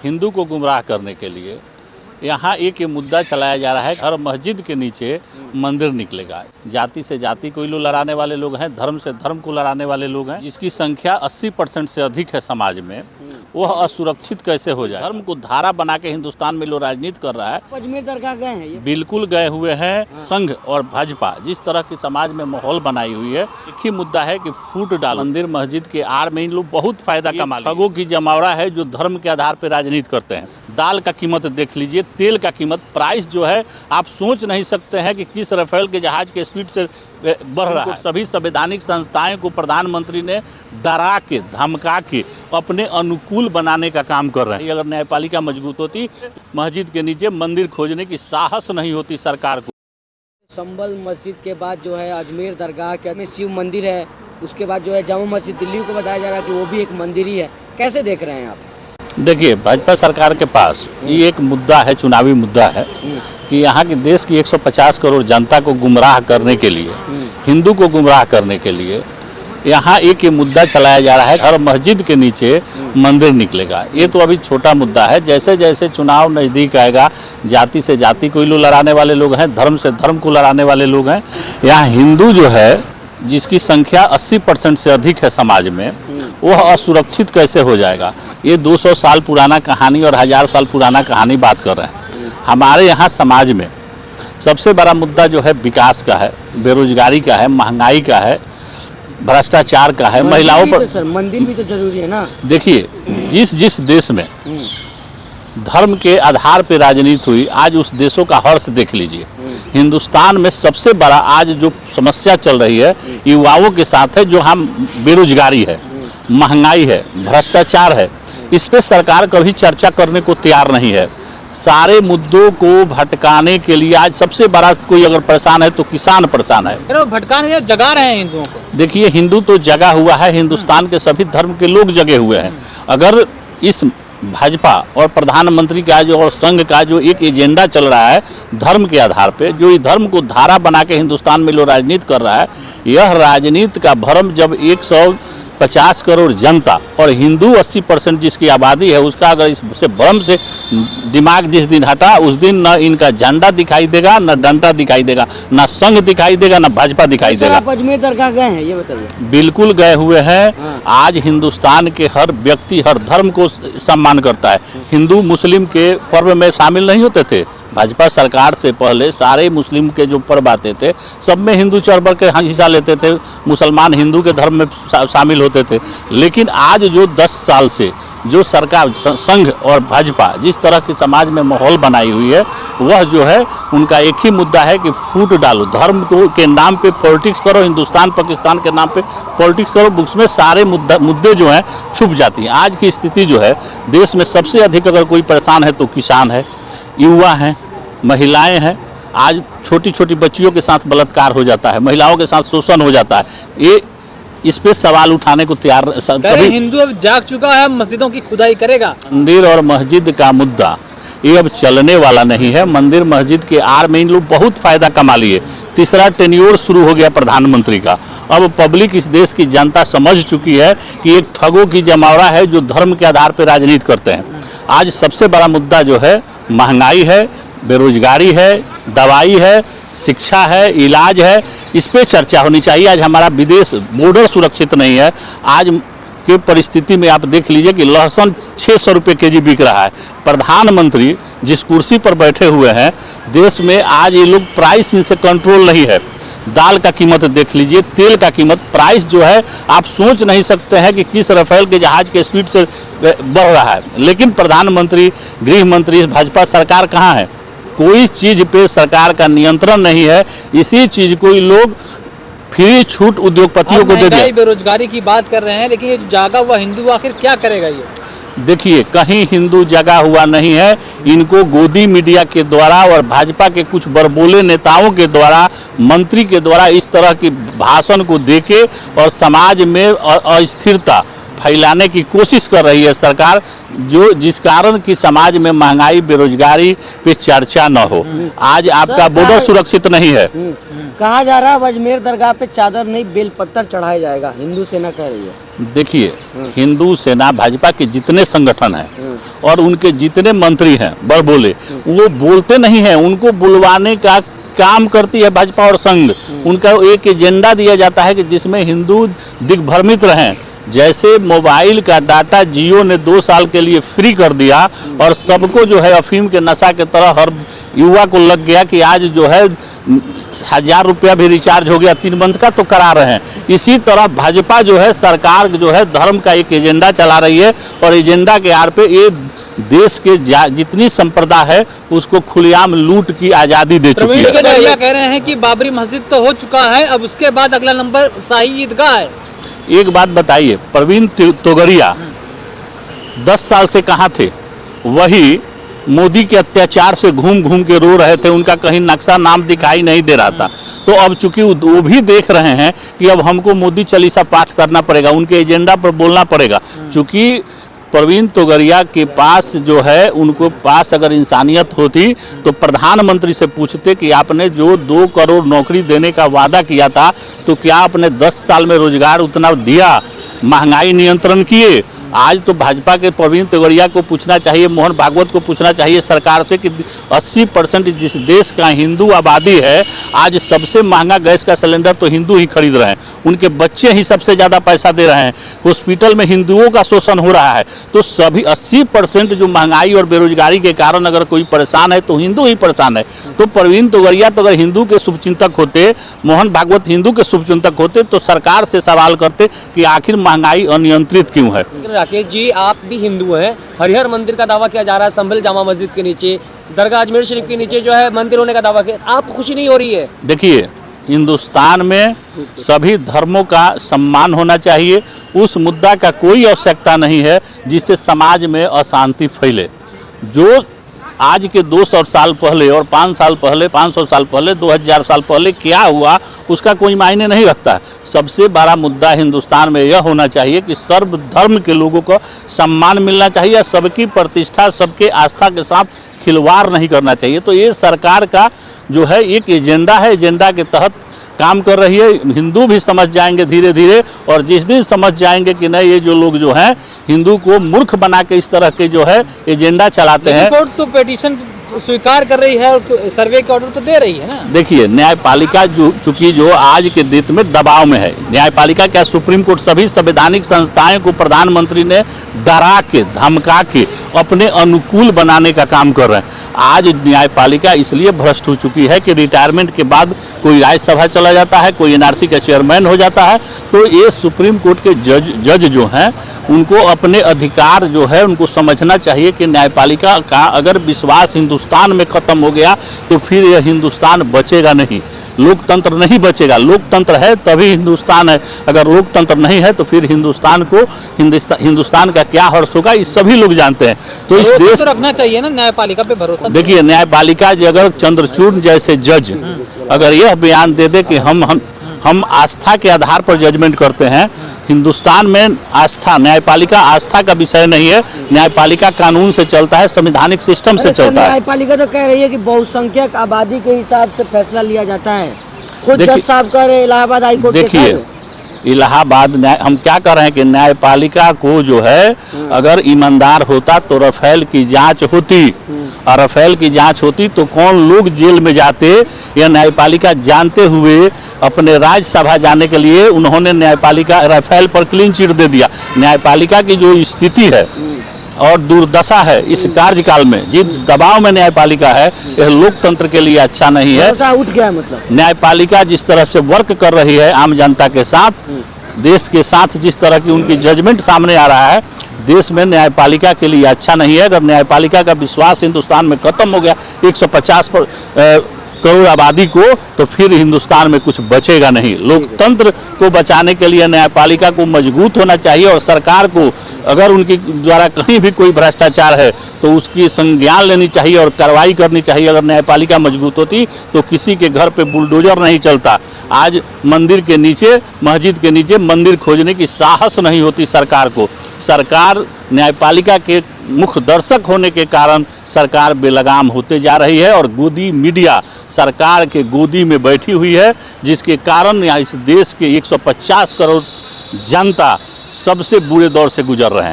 हिंदू को गुमराह करने के लिए यहाँ एक ये मुद्दा चलाया जा रहा है। हर मस्जिद के नीचे मंदिर निकलेगा। जाति से जाति को लोग लड़ाने वाले लोग हैं, धर्म से धर्म को लड़ाने वाले लोग हैं, जिसकी संख्या 80% से अधिक है समाज में। वह असुरक्षित कैसे हो जाए? धर्म को धारा बना के हिंदुस्तान में लोग राजनीति कर रहा है। अजमेर दरगाह गए हैं ये? बिल्कुल गए हुए हैं। संघ और भाजपा जिस तरह की समाज में माहौल बनाई हुई है, एक ही मुद्दा है कि फूट डाल मंदिर मस्जिद के आड़ में इन लोग बहुत फायदा कमा रहे हैं। ठगों की जमावड़ा है जो धर्म के आधार पर राजनीति करते हैं। दाल का कीमत देख लीजिए, तेल का कीमत, प्राइस जो है आप सोच नहीं सकते हैं कि किस राफेल के जहाज के स्पीड से बढ़ रहा है। सभी संवैधानिक संस्थाएं को प्रधानमंत्री ने डरा के धमका के अपने अनुकूल बनाने का काम कर रहे हैं। अगर न्यायपालिका मजबूत होती, मस्जिद के नीचे मंदिर खोजने की साहस नहीं होती सरकार को। संभल मस्जिद के बाद जो है अजमेर दरगाह के शिव मंदिर है, उसके बाद जो है जामा मस्जिद दिल्ली को बताया जा रहा है कि वो भी एक मंदिर ही है। कैसे देख रहे हैं आप? देखिए, भाजपा सरकार के पास ये एक मुद्दा है, चुनावी मुद्दा है कि यहाँ की देश की 150 करोड़ जनता को गुमराह करने के लिए, हिंदू को गुमराह करने के लिए यहाँ एक ये मुद्दा चलाया जा रहा है। हर मस्जिद के नीचे मंदिर निकलेगा। ये तो अभी छोटा मुद्दा है। जैसे जैसे चुनाव नज़दीक आएगा, जाति से जाति को लोग लड़ाने वाले लोग हैं, धर्म से धर्म को लड़ाने वाले लोग हैं। यहाँ हिंदू जो है, जिसकी संख्या 80% से अधिक है समाज में, वह असुरक्षित कैसे हो जाएगा? ये 200 साल पुराना कहानी और 1000 साल पुराना कहानी बात कर रहे हैं। हमारे यहाँ समाज में सबसे बड़ा मुद्दा जो है विकास का है, बेरोजगारी का है, महंगाई का है, भ्रष्टाचार का है, महिलाओं पर। सर मंदिर भी तो जरूरी है ना। देखिए, जिस देश में धर्म के आधार पर राजनीति हुई, आज उस देशों का हर्ष देख लीजिए। हिंदुस्तान में सबसे बड़ा आज जो समस्या चल रही है युवाओं के साथ है, जो हम बेरोजगारी है, महंगाई है, भ्रष्टाचार है। इस पे सरकार कभी चर्चा करने को तैयार नहीं है। सारे मुद्दों को भटकाने के लिए आज सबसे बड़ा कोई अगर परेशान है तो किसान परेशान है। भटकाने जगा रहे हैं हिंदुओं को। देखिए, हिंदू तो जगा हुआ है, हिंदुस्तान के सभी धर्म के लोग जगे हुए हैं। अगर इस भाजपा और प्रधानमंत्री का जो और संघ का जो एक एजेंडा चल रहा है धर्म के आधार पे, जो इस धर्म को धारा बना के हिंदुस्तान में लोग राजनीति कर रहा है, यह राजनीति का भ्रम जब 150 करोड़ जनता और हिंदू 80% जिसकी आबादी है, उसका अगर इससे भ्रम से दिमाग जिस दिन हटा, उस दिन न इनका झंडा दिखाई देगा, न डंडा दिखाई देगा, न संघ दिखाई देगा, न भाजपा दिखाई देगा। आप अजमेर दरगाह गए हैं ये बताइए? बिल्कुल गए हुए हैं। आज हिंदुस्तान के हर व्यक्ति हर धर्म को सम्मान करता है। हिंदू मुस्लिम के पर्व में शामिल नहीं होते थे। भाजपा सरकार से पहले सारे मुस्लिम के जो पर्व आते थे, सब में हिंदू चढ़ बढ़ के हिस्सा लेते थे। मुसलमान हिंदू के धर्म में शामिल होते थे। लेकिन आज जो 10 साल से जो सरकार संघ और भाजपा जिस तरह के समाज में माहौल बनाई हुई है, वह जो है उनका एक ही मुद्दा है कि फूट डालो, धर्म को के नाम पे पॉलिटिक्स करो, हिंदुस्तान पाकिस्तान के नाम पे पॉलिटिक्स करो। उसमें सारे मुद्दे जो हैं छुप जाती हैं। आज की स्थिति जो है, देश में सबसे अधिक अगर कोई परेशान है तो किसान है, युवा हैं, महिलाएं हैं। आज छोटी छोटी बच्चियों के साथ बलात्कार हो जाता है, महिलाओं के साथ शोषण हो जाता है। ये इस पे सवाल उठाने को तैयार कभी हिंदू अब जाग चुका है, मस्जिदों की खुदाई करेगा। मंदिर और मस्जिद का मुद्दा ये अब चलने वाला नहीं है। मंदिर मस्जिद के आड़ में इन लोग बहुत फायदा कमा लिए। तीसरा टेन्योर शुरू हो गया प्रधानमंत्री का। अब पब्लिक, इस देश की जनता समझ चुकी है कि एक ठगों की जमावड़ा है जो धर्म के आधार पर राजनीति करते हैं। आज सबसे बड़ा मुद्दा जो है महंगाई है, बेरोजगारी है, दवाई है, शिक्षा है, इलाज है। इस पे चर्चा होनी चाहिए। आज हमारा विदेश बॉर्डर सुरक्षित नहीं है। आज के परिस्थिति में आप देख लीजिए कि लहसुन 600 रुपये केजी बिक रहा है। प्रधानमंत्री जिस कुर्सी पर बैठे हुए हैं, देश में आज ये लोग प्राइस इनसे कंट्रोल नहीं है। दाल का कीमत देख लीजिए, तेल का कीमत, प्राइस जो है आप सोच नहीं सकते हैं कि किस राफेल के जहाज के स्पीड से बढ़ रहा है। लेकिन प्रधानमंत्री, गृह मंत्री, भाजपा सरकार कहाँ है? कोई चीज़ पे सरकार का नियंत्रण नहीं है। इसी चीज़ को लोग फ्री छूट उद्योगपतियों को दे दिया। बेरोजगारी की बात कर रहे हैं, लेकिन ये जागा हुआ हिंदू आखिर क्या करेगा? ये देखिए, कहीं हिंदू जगा हुआ नहीं है। इनको गोदी मीडिया के द्वारा और भाजपा के कुछ बड़बोले नेताओं के द्वारा, मंत्री के द्वारा इस तरह की भाषण को देके और समाज में अस्थिरता फैलाने की कोशिश कर रही है सरकार, जो जिस कारण कि समाज में महंगाई बेरोजगारी पे चर्चा न हो। आज आपका बॉर्डर सुरक्षित नहीं है। कहा जा रहा है अजमेर दरगाह पे चादर नहीं बेलपत्तर चढ़ाया जाएगा, हिंदू सेना कह रही है। देखिए, हिंदू सेना भाजपा के जितने संगठन हैं और उनके जितने मंत्री हैं बड़ बोले, वो बोलते नहीं हैं, उनको बुलवाने का काम करती है भाजपा और संघ। उनका एक एजेंडा दिया जाता है कि जिसमें हिंदू दिग्भ्रमित रहें। जैसे मोबाइल का डाटा जियो ने 2 साल के लिए फ्री कर दिया और सबको जो है अफीम के नशा के तरह हर युवा को लग गया कि आज जो है 1000 रुपया भी रिचार्ज हो गया 3 मंथ का तो करा रहे हैं। इसी तरह भाजपा जो है सरकार जो है धर्म का एक एजेंडा चला रही है और एजेंडा के आड़ पे ये देश के जितनी संप्रदा है उसको खुलेआम लूट की आज़ादी दे चुकी है। प्रवीण कह रहे हैं कि बाबरी मस्जिद तो हो चुका है, अब उसके बाद अगला नंबर शाही ईदगाह है। एक बात बताइए, प्रवीण तोगड़िया 10 साल से कहाँ थे? वही मोदी के अत्याचार से घूम घूम के रो रहे थे, उनका कहीं नक्शा नाम दिखाई नहीं दे रहा था। तो अब चूंकि वो भी देख रहे हैं कि अब हमको मोदी चालीसा पाठ करना पड़ेगा, उनके एजेंडा पर बोलना पड़ेगा। चूंकि प्रवीण तोगड़िया के पास जो है, उनको पास अगर इंसानियत होती तो प्रधानमंत्री से पूछते कि आपने जो 2 करोड़ नौकरी देने का वादा किया था तो क्या आपने 10 साल में रोजगार उतना दिया? महंगाई नियंत्रण किए? आज तो भाजपा के प्रवीण तोगड़िया को पूछना चाहिए, मोहन भागवत को पूछना चाहिए सरकार से कि 80% जिस देश का हिंदू आबादी है, आज सबसे महंगा गैस का सिलेंडर तो हिंदू ही खरीद रहे हैं, उनके बच्चे ही सबसे ज़्यादा पैसा दे रहे हैं, हॉस्पिटल में हिंदुओं का शोषण हो रहा है। तो सभी 80% जो महंगाई और बेरोजगारी के कारण अगर कोई परेशान है तो हिंदू ही परेशान है। तो प्रवीण तोगड़िया तो अगर हिंदू के शुभचिंतक होते, मोहन भागवत हिंदू के शुभचिंतक होते तो सरकार से सवाल करते कि आखिर महंगाई अनियंत्रित क्यों है। राकेश जी, आप भी हिंदू हैं, हरिहर मंदिर का दावा किया जा रहा है, संभल जामा मस्जिद के नीचे, दरगाह अजमेर शरीफ के नीचे जो है मंदिर होने का दावा किया, आपको खुशी नहीं हो रही है? देखिए, हिंदुस्तान में सभी धर्मों का सम्मान होना चाहिए। उस मुद्दा का कोई आवश्यकता नहीं है जिससे समाज में अशांति फैले। जो आज के 200 साल पहले और 5 साल पहले, 500 साल पहले, 2000 साल पहले क्या हुआ उसका कोई मायने नहीं रखता। सबसे बड़ा मुद्दा हिंदुस्तान में यह होना चाहिए कि सर्व धर्म के लोगों को सम्मान मिलना चाहिए, सबकी प्रतिष्ठा, सबके आस्था के साथ खिलवाड़ नहीं करना चाहिए। तो ये सरकार का जो है एक एजेंडा है, एजेंडा के तहत काम कर रही है। हिंदू भी समझ जाएंगे धीरे धीरे, और जिस दिन समझ जाएंगे कि नहीं ये जो लोग जो हैं हिंदू को मूर्ख बना के इस तरह के जो है एजेंडा चलाते हैं। कोर्ट तो पिटीशन स्वीकार कर रही है और सर्वे का ऑर्डर तो दे रही है ना। देखिए, न्यायपालिका चूंकि जो आज के दिन में दबाव में है, न्यायपालिका क्या सुप्रीम कोर्ट, सभी संवैधानिक संस्थाएं को प्रधानमंत्री ने डरा के धमका के अपने अनुकूल बनाने का काम कर रहे हैं। आज न्यायपालिका इसलिए भ्रष्ट हो चुकी है कि रिटायरमेंट के बाद कोई राज्यसभा चला जाता है, कोई एनआरसी का चेयरमैन हो जाता है। तो ये सुप्रीम कोर्ट के जज जो हैं उनको अपने अधिकार जो है उनको समझना चाहिए कि न्यायपालिका का अगर विश्वास हिंदुस्तान में ख़त्म हो गया तो फिर यह हिंदुस्तान बचेगा नहीं, लोकतंत्र नहीं बचेगा। लोकतंत्र है तभी हिंदुस्तान है, अगर लोकतंत्र नहीं है तो फिर हिंदुस्तान का क्या हर्ष होगा, ये सभी लोग जानते हैं। तो इस देश तो रखना चाहिए ना न्यायपालिका पे भरोसा। देखिए, न्यायपालिका अगर चंद्रचूड़ जैसे जज अगर यह बयान दे दे कि हम आस्था के आधार पर जजमेंट करते हैं, हिंदुस्तान में आस्था, न्यायपालिका आस्था का विषय नहीं है, न्यायपालिका कानून से चलता है, संवैधानिक सिस्टम से चलता है। न्यायपालिका तो कह रही है कि बहुसंख्यक आबादी के हिसाब से फैसला लिया जाता है। खुद जज साहब कह रहे इलाहाबाद हाई कोर्ट। देखिए, इलाहाबाद हम क्या कर रहे हैं कि न्यायपालिका को जो है अगर ईमानदार होता तो राफेल की जांच होती, और राफेल की जांच होती तो कौन लोग जेल में जाते। यह न्यायपालिका जानते हुए अपने राज्यसभा जाने के लिए उन्होंने न्यायपालिका राफेल पर क्लीन चिट दे दिया। न्यायपालिका की जो स्थिति है और दुर्दशा है इस कार्यकाल में, जिस दबाव में न्यायपालिका है, यह लोकतंत्र के लिए अच्छा नहीं है। उठ गया मतलब न्यायपालिका जिस तरह से वर्क कर रही है आम जनता के साथ, देश के साथ, जिस तरह की उनकी जजमेंट सामने आ रहा है, देश में न्यायपालिका के लिए अच्छा नहीं है। अगर न्यायपालिका का विश्वास हिंदुस्तान में खत्म हो गया, करोड़ आबादी को, तो फिर हिंदुस्तान में कुछ बचेगा नहीं। लोकतंत्र को बचाने के लिए न्यायपालिका को मजबूत होना चाहिए और सरकार को अगर उनके द्वारा कहीं भी कोई भ्रष्टाचार है तो उसकी संज्ञान लेनी चाहिए और कार्रवाई करनी चाहिए। अगर न्यायपालिका मजबूत होती तो किसी के घर पे बुलडोजर नहीं चलता। आज मंदिर के नीचे, मस्जिद के नीचे मंदिर खोजने की साहस नहीं होती सरकार को। सरकार न्यायपालिका के मुख्य दर्शक होने के कारण सरकार बेलगाम होते जा रही है और गोदी मीडिया सरकार के गोदी में बैठी हुई है, जिसके कारण इस देश के 150 करोड़ जनता सबसे बुरे दौर से गुजर रहे हैं।